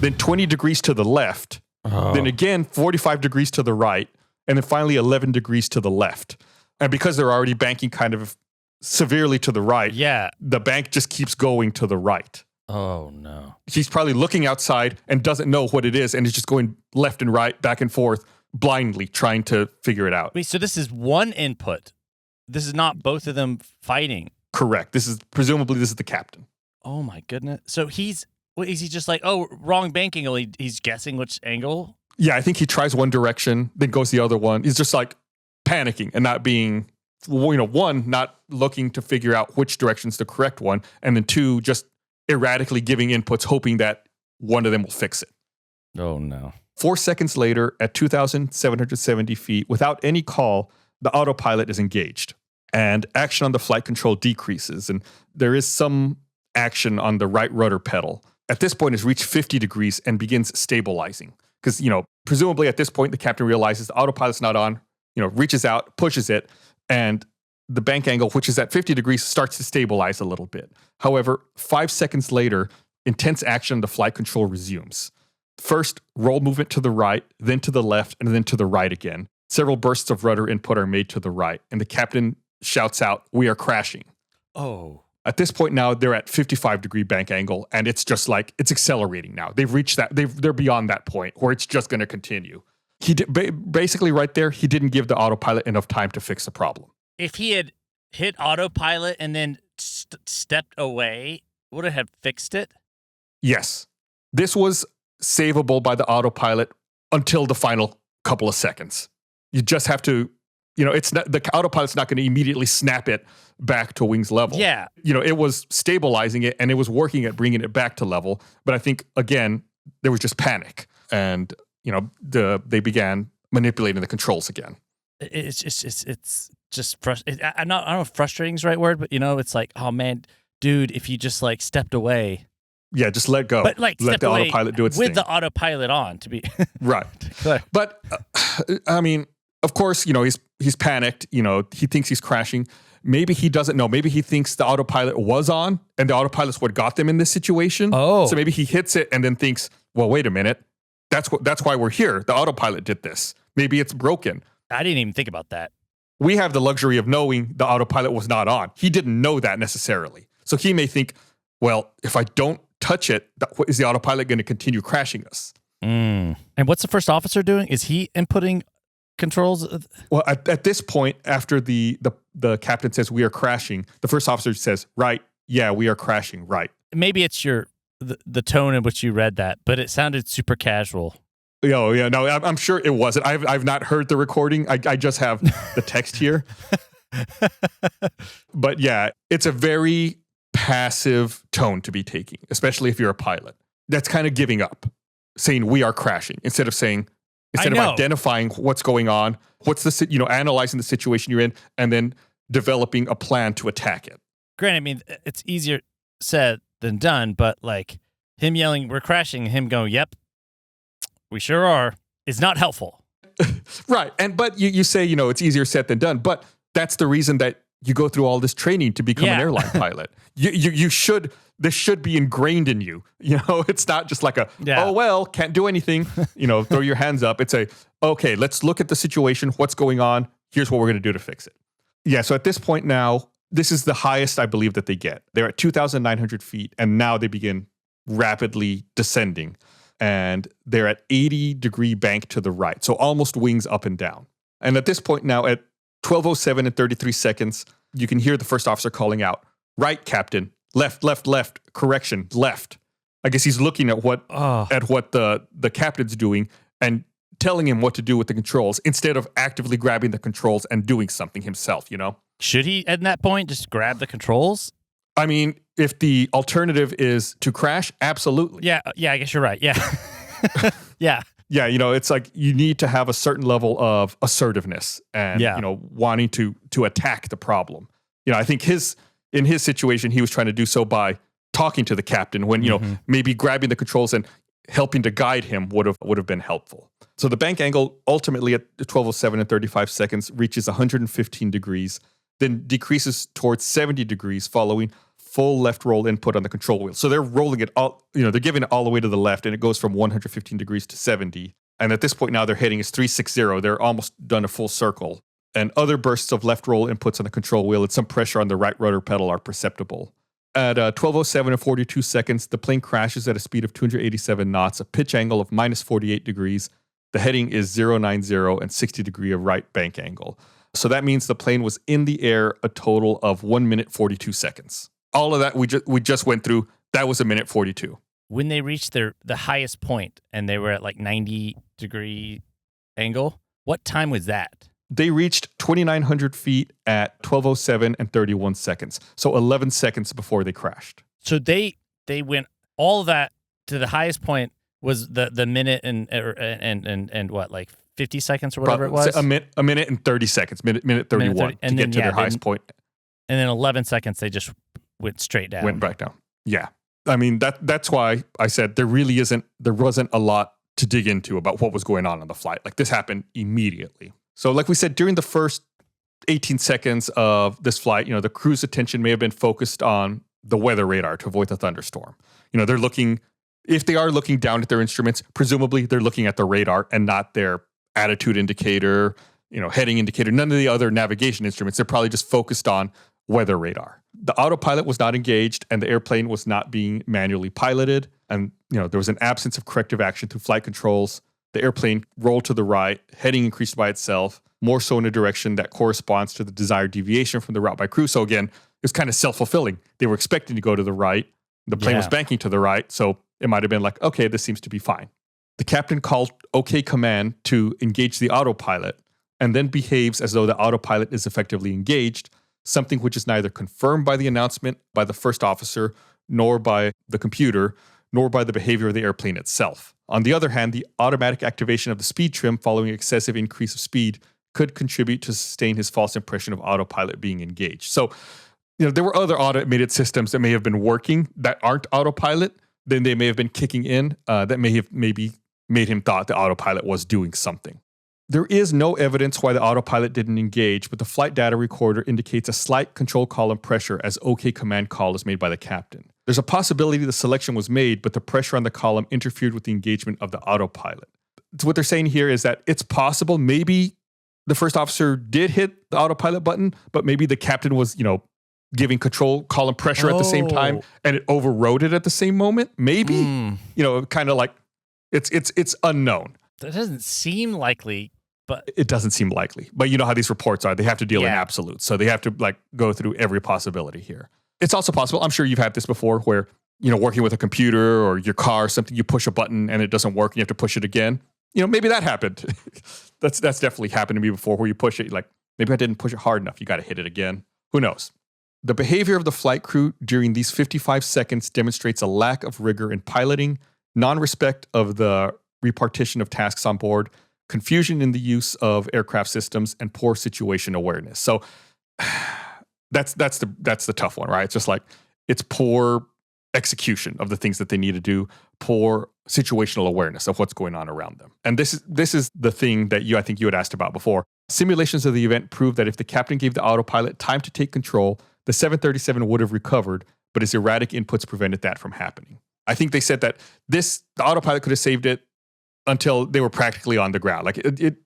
then 20 degrees to the left, then again 45 degrees to the right, and then finally 11 degrees to the left. And because they're already banking kind of severely to the right, the bank just keeps going to the right. Oh, no. He's probably looking outside and doesn't know what it is, and is just going left and right, back and forth, blindly trying to figure it out. Wait, so this is one input. This is not both of them fighting. Correct. Presumably this is the captain. Oh, my goodness. So is he just like, wrong bank angle? He's guessing which angle? Yeah, I think he tries one direction, then goes the other one. He's just panicking and not being, one, not looking to figure out which direction's the correct one, and then two, just erratically giving inputs, hoping that one of them will fix it. Oh, no. 4 seconds later, at 2,770 feet, without any call, the autopilot is engaged, and action on the flight control decreases, and there is some action on the right rudder pedal. At this point, it's reached 50 degrees and begins stabilizing. Because, presumably at this point, the captain realizes the autopilot's not on, reaches out, pushes it, and the bank angle, which is at 50 degrees, starts to stabilize a little bit. However, 5 seconds later, intense action on the flight control resumes. First, roll movement to the right, then to the left, and then to the right again. Several bursts of rudder input are made to the right, and the captain shouts out, "We are crashing." Oh. At this point now, they're at 55-degree bank angle, and it's just it's accelerating now. They've reached that. They're beyond that point where it's just going to continue. Basically right there, he didn't give the autopilot enough time to fix the problem. If he had hit autopilot and then stepped away, would it have fixed it? Yes. This was savable by the autopilot until the final couple of seconds. You just have to, it's not, the autopilot's not going to immediately snap it back to wings level. Yeah. It was stabilizing it and it was working at bringing it back to level. But I think, again, there was just panic, and they began manipulating the controls again. It's just frustrating. I don't know if frustrating is the right word, but it's like, oh man, dude, if you just stepped away. Yeah, just let go. But let the autopilot do its with thing. the autopilot on to be right. But I mean, of course, he's panicked. He thinks he's crashing. Maybe he doesn't know. Maybe he thinks the autopilot was on, and the autopilot's what got them in this situation. Oh, so maybe he hits it and then thinks, well, wait a minute. That's why we're here. The autopilot did this. Maybe it's broken. I didn't even think about that. We have the luxury of knowing the autopilot was not on. He didn't know that necessarily. So he may think, well, if I don't touch it, is the autopilot going to continue crashing us? And what's the first officer doing? Is he inputting controls? Well, at this point, after the the captain says, "We are crashing," the first officer says, "Right, yeah, we are crashing, right." Maybe it's the tone in which you read that, but it sounded super casual. Oh, yeah, no, I'm sure it wasn't. I've not heard the recording. I just have the text here. But yeah, it's a very passive tone to be taking, especially if you're a pilot. That's kind of giving up, saying we are crashing instead of identifying what's going on, analyzing the situation you're in, and then developing a plan to attack it. Granted, I mean, it's easier said than done, but like him yelling, "We're crashing," him going, "Yep, we sure are," is not helpful. Right. But you say, it's easier said than done, but that's the reason that you go through all this training to become an airline pilot. This should be ingrained in you. It's not just like oh, well, can't do anything, throw your hands up. It's okay, let's look at the situation. What's going on? Here's what we're going to do to fix it. Yeah. So at this point now, this is the highest I believe that they get. They're at 2,900 feet, and now they begin rapidly descending. And they're at 80-degree bank to the right, so almost wings up and down. And at this point now, at 12:07 and 33 seconds, you can hear the first officer calling out, "Right, Captain. Left, left, left. Correction, left." I guess he's looking at what the captain's doing and telling him what to do with the controls instead of actively grabbing the controls and doing something himself, Should he, at that point, just grab the controls? I mean, if the alternative is to crash, absolutely. Yeah, I guess you're right. Yeah. Yeah. Yeah, it's like you need to have a certain level of assertiveness and, wanting to attack the problem. I think in his situation, he was trying to do so by talking to the captain when, maybe grabbing the controls and helping to guide him would have been helpful. So the bank angle ultimately at 12:07 and 35 seconds reaches 115 degrees, then decreases towards 70 degrees following full left roll input on the control wheel. So they're rolling it all, they're giving it all the way to the left, and it goes from 115 degrees to 70. And at this point now, their heading is 360. They're almost done a full circle. And other bursts of left roll inputs on the control wheel and some pressure on the right rudder pedal are perceptible. At 12:07 and 42 seconds, the plane crashes at a speed of 287 knots, a pitch angle of minus 48 degrees. The heading is 090 and 60 degree of right bank angle. So that means the plane was in the air a total of 1 minute 42 seconds. All of that we just went through, that was a minute 42. When they reached the highest point and they were at like 90 degree angle, what time was that? They reached 2,900 feet at 12:07 and 31 seconds. So 11 seconds before they crashed. So they went all of that to the highest point was the minute and what, like 50 seconds or whatever it was? A minute and 30 seconds, minute 31 to get to their highest point. And then 11 seconds, they just went straight down. Went back down. Yeah. I mean, that's why I said there wasn't a lot to dig into about what was going on the flight. Like this happened immediately. So like we said, during the first 18 seconds of this flight, the crew's attention may have been focused on the weather radar to avoid the thunderstorm. If they are looking down at their instruments, presumably they're looking at the radar and not their attitude indicator, heading indicator, none of the other navigation instruments. They're probably just focused on weather radar. The autopilot was not engaged and the airplane was not being manually piloted. And, there was an absence of corrective action through flight controls. The airplane rolled to the right, heading increased by itself, more so in a direction that corresponds to the desired deviation from the route by crew. So again, it was kind of self-fulfilling. They were expecting to go to the right. The plane was banking to the right. So it might have been like, okay, this seems to be fine. The captain called OK command to engage the autopilot and then behaves as though the autopilot is effectively engaged, something which is neither confirmed by the announcement by the first officer, nor by the computer, nor by the behavior of the airplane itself. On the other hand, the automatic activation of the speed trim following excessive increase of speed could contribute to sustain his false impression of autopilot being engaged. So, there were other automated systems that may have been working that aren't autopilot. Then they may have been kicking in that may have maybe made him thought the autopilot was doing something. There is no evidence why the autopilot didn't engage, but the flight data recorder indicates a slight control column pressure as OK command call is made by the captain. There's a possibility the selection was made, but the pressure on the column interfered with the engagement of the autopilot. So what they're saying here is that it's possible maybe the first officer did hit the autopilot button, but maybe the captain was, giving control column pressure at the same time and it overrode it at the same moment. Maybe, kind of like it's unknown. That doesn't seem likely But it doesn't seem likely. But you know how these reports are. They have to deal in absolutes. So they have to like go through every possibility here. It's also possible, I'm sure you've had this before, where, you know, working with a computer or your car or something, you push a button and it doesn't work and you have to push it again. You know, maybe that happened. That's definitely happened to me before, where you push it, like, maybe I didn't push it hard enough. You got to hit it again. Who knows? The behavior of the flight crew during these 55 seconds demonstrates a lack of rigor in piloting, non-respect of the repartition of tasks on board, confusion in the use of aircraft systems, and poor situation awareness. So that's the tough one, right? It's just like, it's poor execution of the things that they need to do, poor situational awareness of what's going on around them. And this is the thing that I think you had asked about before. Simulations of the event prove that if the captain gave the autopilot time to take control, the 737 would have recovered, but his erratic inputs prevented that from happening. I think they said that the autopilot could have saved it until they were practically on the ground. Like it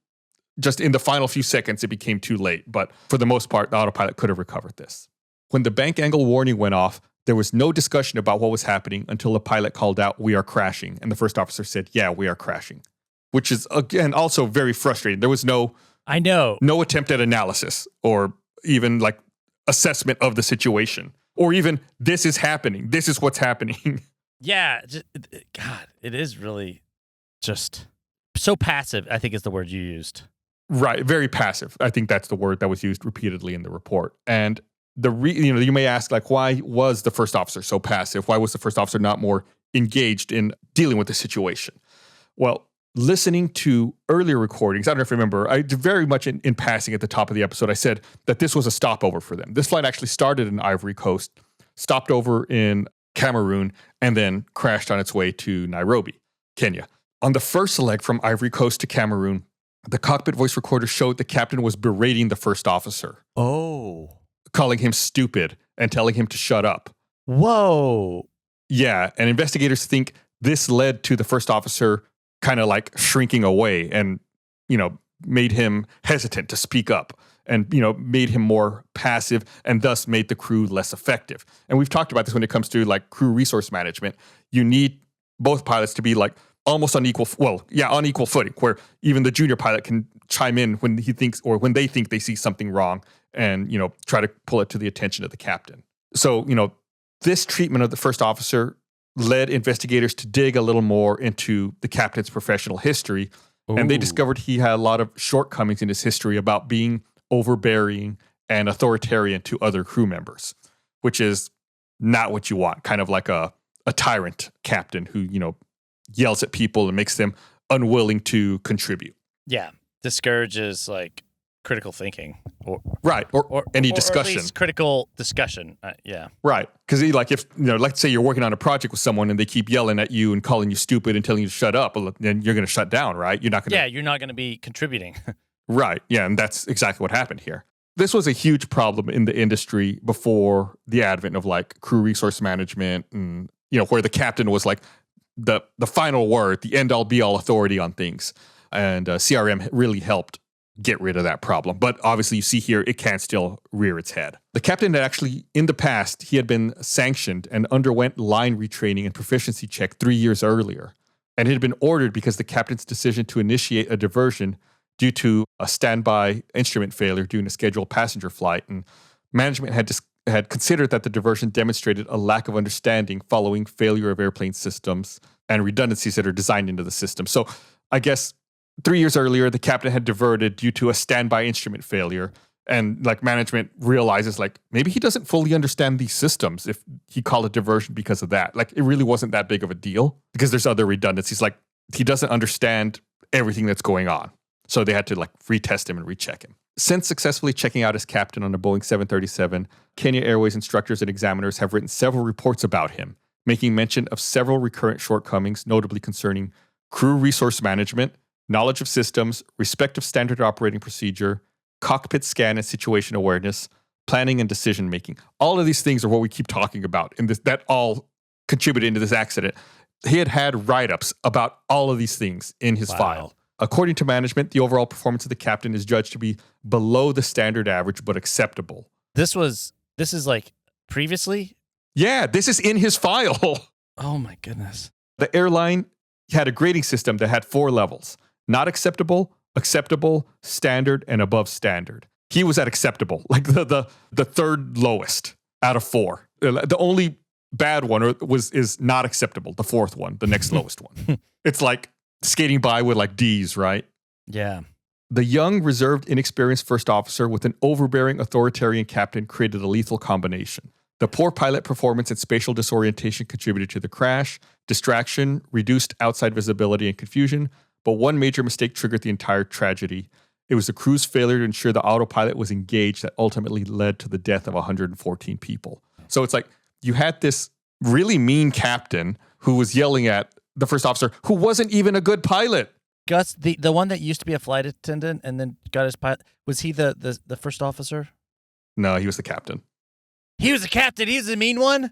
just in the final few seconds, it became too late. But for the most part, the autopilot could have recovered this. When the bank angle warning went off, there was no discussion about what was happening until the pilot called out, "We are crashing." And the first officer said, "Yeah, we are crashing," which is, again, also very frustrating. There was no attempt at analysis or even like assessment of the situation, or even this is happening. This is what's happening. Yeah. God, it is really just so passive, I think is the word you used. Right. Very passive. I think that's the word that was used repeatedly in the report. And you may ask, like, why was the first officer so passive? Why was the first officer not more engaged in dealing with the situation? Well, listening to earlier recordings, I don't know if you remember, I very much in passing at the top of the episode, I said that this was a stopover for them. This flight actually started in Ivory Coast, stopped over in Cameroon, and then crashed on its way to Nairobi, Kenya. On the first leg from Ivory Coast to Cameroon, the cockpit voice recorder showed the captain was berating the first officer. Oh. Calling him stupid and telling him to shut up. Whoa. Yeah, and investigators think this led to the first officer kind of like shrinking away and, you know, made him hesitant to speak up and, you know, made him more passive and thus made the crew less effective. And we've talked about this when it comes to like crew resource management. You need both pilots to be like almost on equal footing, where even the junior pilot can chime in when he thinks or when they think they see something wrong and, you know, try to pull it to the attention of the captain. So, you know, this treatment of the first officer led investigators to dig a little more into the captain's professional history. Ooh. And they discovered he had a lot of shortcomings in his history about being overbearing and authoritarian to other crew members, which is not what you want. Kind of like a tyrant captain who, you know, yells at people and makes them unwilling to contribute. Yeah. Discourages like critical thinking or any discussion. Or at least critical discussion. Yeah. Right. Because like if, you know, let's say you're working on a project with someone and they keep yelling at you and calling you stupid and telling you to shut up, then you're going to shut down, right? You're not going to. Yeah, you're not going to be contributing. Right. Yeah. And that's exactly what happened here. This was a huge problem in the industry before the advent of like crew resource management and, you know, where the captain was like the final word, the end all be all authority on things. And CRM really helped get rid of that problem. But obviously you see here, it can still rear its head. The captain had actually, in the past, he had been sanctioned and underwent line retraining and proficiency check 3 years earlier. And it had been ordered because the captain's decision to initiate a diversion due to a standby instrument failure during a scheduled passenger flight. And management had considered that the diversion demonstrated a lack of understanding following failure of airplane systems and redundancies that are designed into the system. So I guess 3 years earlier, the captain had diverted due to a standby instrument failure. And like management realizes like maybe he doesn't fully understand these systems if he called it diversion because of that. Like it really wasn't that big of a deal because there's other redundancies. Like he doesn't understand everything that's going on. So they had to like retest him and recheck him. Since successfully checking out as captain on a Boeing 737, Kenya Airways instructors and examiners have written several reports about him, making mention of several recurrent shortcomings, notably concerning crew resource management, knowledge of systems, respect of standard operating procedure, cockpit scan and situation awareness, planning and decision making. All of these things are what we keep talking about, and that all contributed into this accident. He had write-ups about all of these things in his file. According to management, the overall performance of the captain is judged to be below the standard average, but acceptable. This is like previously? Yeah, this is in his file. Oh my goodness. The airline had a grading system that had 4 levels: not acceptable, acceptable, standard, and above standard. He was at acceptable, like the third lowest out of 4. The only bad one is not acceptable, the 4th one, the next lowest one. It's like skating by with like D's, right? Yeah. The young, reserved, inexperienced first officer with an overbearing authoritarian captain created a lethal combination. The poor pilot performance and spatial disorientation contributed to the crash. Distraction reduced outside visibility and confusion, but one major mistake triggered the entire tragedy. It was the crew's failure to ensure the autopilot was engaged that ultimately led to the death of 114 people. So it's like you had this really mean captain who was yelling at the first officer who wasn't even a good pilot. Gus, the one that used to be a flight attendant and then got his pilot, was he the first officer? No, he was the captain. He was the captain. He's the mean one?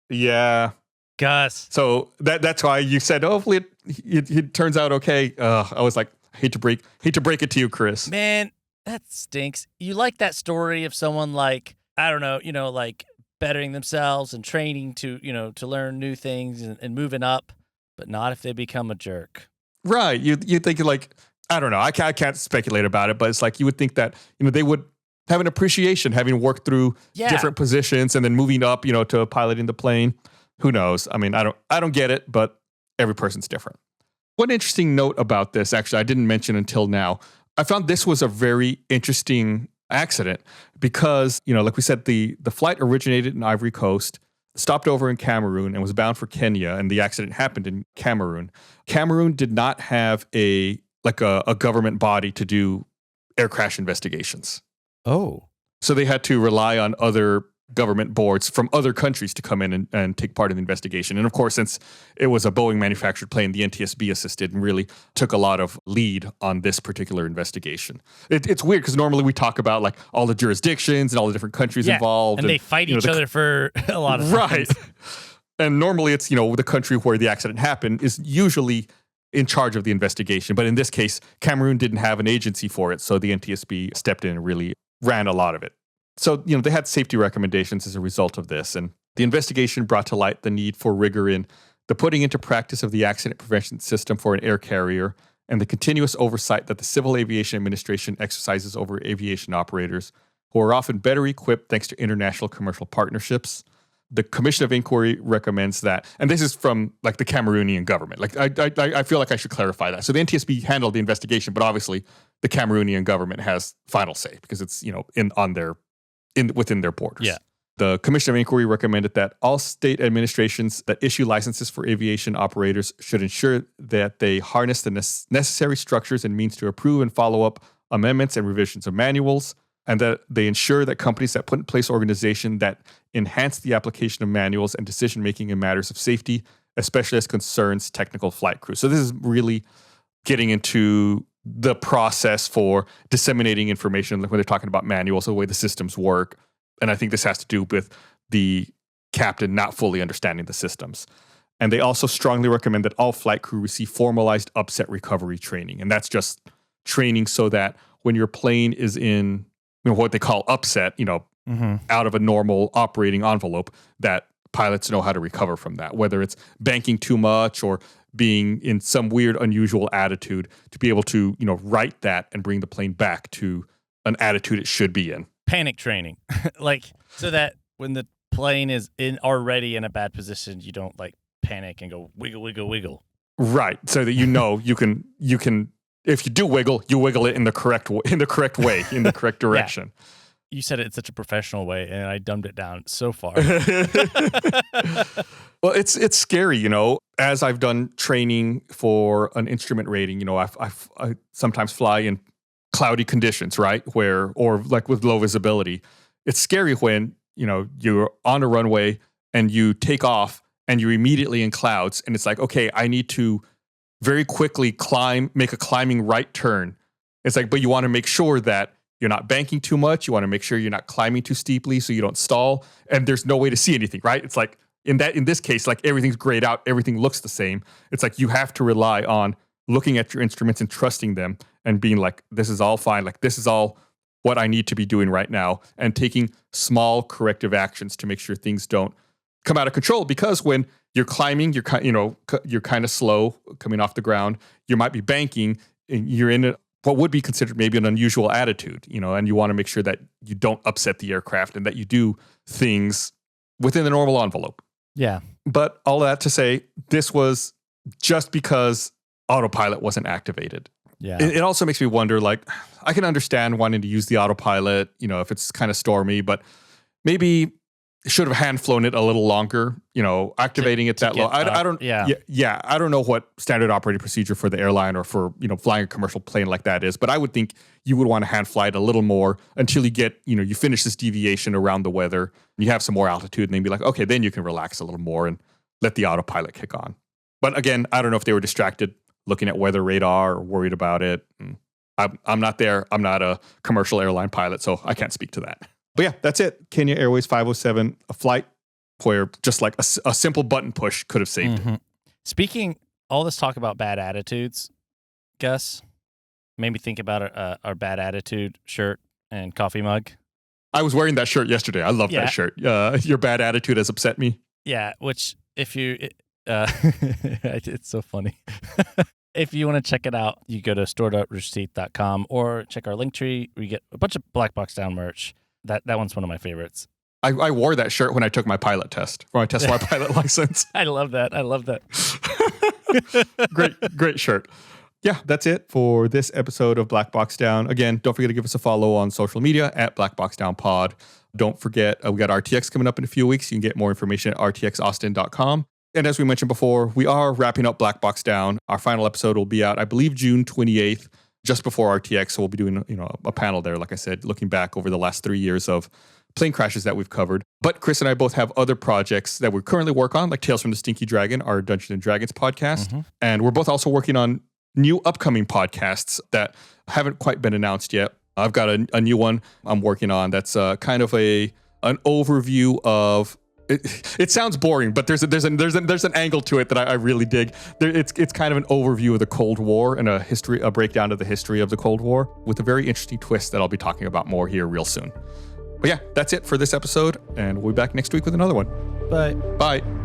Yeah. Gus. So that's why you said, hopefully it turns out okay. I was like, hate to break it to you, Chris. Man, that stinks. You like that story of someone like, I don't know, like bettering themselves and training to learn new things and moving up, but not if they become a jerk. Right. You think like, I don't know. I can't speculate about it, but it's like you would think that, they would have an appreciation having worked through different positions and then moving up, to piloting the plane. Who knows? I mean, I don't get it, but every person's different. One interesting note about this, actually, I didn't mention until now. I found this was a very interesting accident because, like we said, the flight originated in Ivory Coast, stopped over in Cameroon, and was bound for Kenya, and the accident happened in Cameroon. Cameroon did not have a government body to do air crash investigations. Oh. So they had to rely on other government boards from other countries to come in and take part in the investigation. And of course, since it was a Boeing manufactured plane, the NTSB assisted and really took a lot of lead on this particular investigation. It's weird because normally we talk about like all the jurisdictions and all the different countries involved. And they fight each other for a lot of times. Right. And normally it's, the country where the accident happened is usually in charge of the investigation. But in this case, Cameroon didn't have an agency for it. So the NTSB stepped in and really ran a lot of it. So, they had safety recommendations as a result of this. And the investigation brought to light the need for rigor in the putting into practice of the accident prevention system for an air carrier and the continuous oversight that the Civil Aviation Administration exercises over aviation operators who are often better equipped thanks to international commercial partnerships. The Commission of Inquiry recommends that, and this is from like the Cameroonian government. Like I feel like I should clarify that. So the NTSB handled the investigation, but obviously the Cameroonian government has final say because it's within their borders. Yeah. The Commission of Inquiry recommended that all state administrations that issue licenses for aviation operators should ensure that they harness the necessary structures and means to approve and follow up amendments and revisions of manuals, and that they ensure that companies that put in place organization that enhance the application of manuals and decision-making in matters of safety, especially as concerns technical flight crew. So this is really getting into the process for disseminating information when they're talking about manuals, the way the systems work. And I think this has to do with the captain not fully understanding the systems. And they also strongly recommend that all flight crew receive formalized upset recovery training. And that's just training so that when your plane is in what they call upset, out of a normal operating envelope, that pilots know how to recover from that, whether it's banking too much or being in some weird, unusual attitude, to be able to, right that and bring the plane back to an attitude it should be in. Panic training. So that when the plane is already in a bad position, you don't like panic and go wiggle, wiggle, wiggle. Right. So that you can if you do wiggle, you wiggle it in the correct way, in the correct direction. Yeah. You said it in such a professional way, and I dumbed it down so far. Well, it's scary, As I've done training for an instrument rating, I sometimes fly in cloudy conditions, right? Or like with low visibility. It's scary when, you're on a runway and you take off and you're immediately in clouds, and it's like, okay, I need to very quickly make a climbing right turn. It's like, but you want to make sure that you're not banking too much. You want to make sure you're not climbing too steeply so you don't stall. And there's no way to see anything, right? It's like in this case, like everything's grayed out. Everything looks the same. It's like you have to rely on looking at your instruments and trusting them and being like, this is all fine. Like this is all what I need to be doing right now, and taking small corrective actions to make sure things don't come out of control. Because when you're climbing, you're kind of slow coming off the ground. You might be banking. And you're in what would be considered maybe an unusual attitude, and you want to make sure that you don't upset the aircraft and that you do things within the normal envelope. Yeah. But all that to say, this was just because autopilot wasn't activated. Yeah. It also makes me wonder, like, I can understand wanting to use the autopilot, if it's kind of stormy, but maybe should have hand flown it a little longer, activating it that low. I don't. Yeah. I don't know what standard operating procedure for the airline or for, flying a commercial plane like that is, but I would think you would want to hand fly it a little more until you get, you finish this deviation around the weather and you have some more altitude, and then be like, okay, then you can relax a little more and let the autopilot kick on. But again, I don't know if they were distracted looking at weather radar or worried about it. I'm not there. I'm not a commercial airline pilot, so I can't speak to that. But yeah, that's it. Kenya Airways 507, a flight where just like a simple button push could have saved it. Speaking, all this talk about bad attitudes, Gus, made me think about our bad attitude shirt and coffee mug. I was wearing that shirt yesterday. I love that shirt. Your bad attitude has upset me. Yeah, which if you... it's so funny. If you want to check it out, you go to store.roosterteeth.com or check our link tree. We get a bunch of Black Box Down merch. That one's one of my favorites. I wore that shirt when I took my pilot test for my test flight pilot license. I love that. Great shirt. Yeah, that's it for this episode of Black Box Down. Again, don't forget to give us a follow on social media at Black Box Down Pod. Don't forget, we got RTX coming up in a few weeks. You can get more information at rtxaustin.com. And as we mentioned before, we are wrapping up Black Box Down. Our final episode will be out, I believe, June 28th, just before RTX. So we'll be doing, a panel there, like I said, looking back over the last 3 years of plane crashes that we've covered. But Chris and I both have other projects that we currently work on, like Tales from the Stinky Dragon, our Dungeons and Dragons podcast. Mm-hmm. And we're both also working on new upcoming podcasts that haven't quite been announced yet. I've got a new one I'm working on that's kind of an overview of... It sounds boring, but there's an angle to it that I really dig. It's kind of an overview of the Cold War and a breakdown of the history of the Cold War with a very interesting twist that I'll be talking about more here real soon. But yeah, that's it for this episode, and we'll be back next week with another one. Bye. Bye.